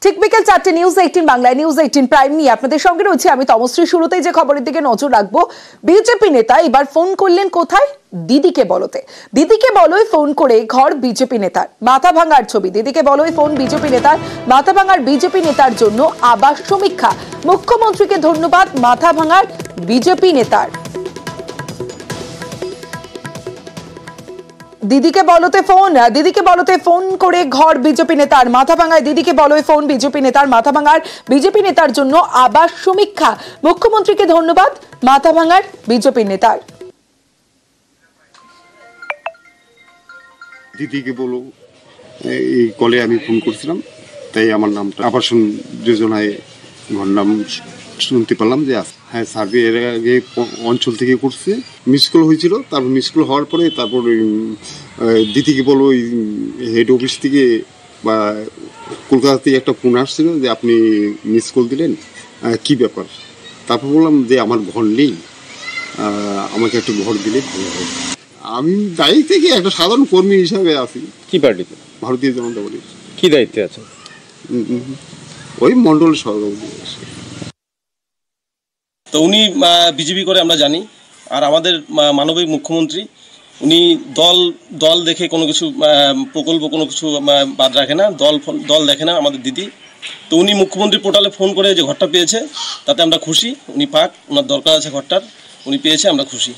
ঠিক বিকেল 4টে নিউজ 18 বাংলায় নিউজ 18 প্রাইম নিয়ে আপনাদের সঙ্গে রয়েছে আমি তমশ্রী। শুরুতেই যে খবরের দিকে নজর রাখবো, বিজেপি নেতা এবার ফোন করলেন কোথায়? দিদিকে বলতে। দিদিকে বলোয় ফোন করে ঘর বিজেপি নেতার, মাথা ভাঙার ছবি। দিদিকে বলোয় ফোন বিজেপি নেতার, মাথা ভাঙার বিজেপি নেতার জন্য আবাস সমীক্ষা। মুখ্যমন্ত্রীকে ধন্যবাদ মাথা ভাঙার বিজেপি নেতার। দিদিকে বলতে ফোন করে ঘর বিজেপি নেতার, মাথা ভাঙায় দিদিকে বলোয় ফোন বিজেপি নেতার, মাথা ভাঙার বিজেপি নেতার জন্য আবাস সমীক্ষা। মুখ্যমন্ত্রীকে ধন্যবাদ মাথা ভাঙার বিজেপি নেতার। দিদিকে বলো, এই কলে আমি ফোন করছিলাম, তাই আমার নামটা আবাসন যোজনায় ঘর নাম শুনতে পেলাম যে হ্যাঁ সার্ভে এর আগে অঞ্চল থেকে করছে, মিস কল হয়েছিল। তারপর মিস কল হওয়ার পরে তারপর দিদিকে বলো ওই হেড অফিস থেকে বা কলকাতা থেকে একটা ফোন আসছিল যে আপনি মিস কল দিলেন, কি ব্যাপার। তারপর বললাম যে আমার ঘর নেই, আমাকে একটা ঘর দিলে ভালো হয়। আমি দায়িত্ব থেকে একটা সাধারণ কর্মী হিসাবে আছি। কি পার্টিতে? ভারতীয় জনতা পার্টির। কি দায়িত্বে আছেন? ওই মন্ডল সভাপতি। তো উনি বিজেপি করে আমরা জানি, আর আমাদের মানবিক মুখ্যমন্ত্রী উনি দল দেখে কোনো কিছু প্রকল্প কোনো কিছু বাদ রাখে না, দল দেখে না আমাদের দিদি। তো উনি মুখ্যমন্ত্রী পোর্টালে ফোন করে যে ঘরটা পেয়েছে তাতে আমরা খুশি। উনি পাক, ওনার দরকার আছে ঘরটার, উনি পেয়েছে, আমরা খুশি।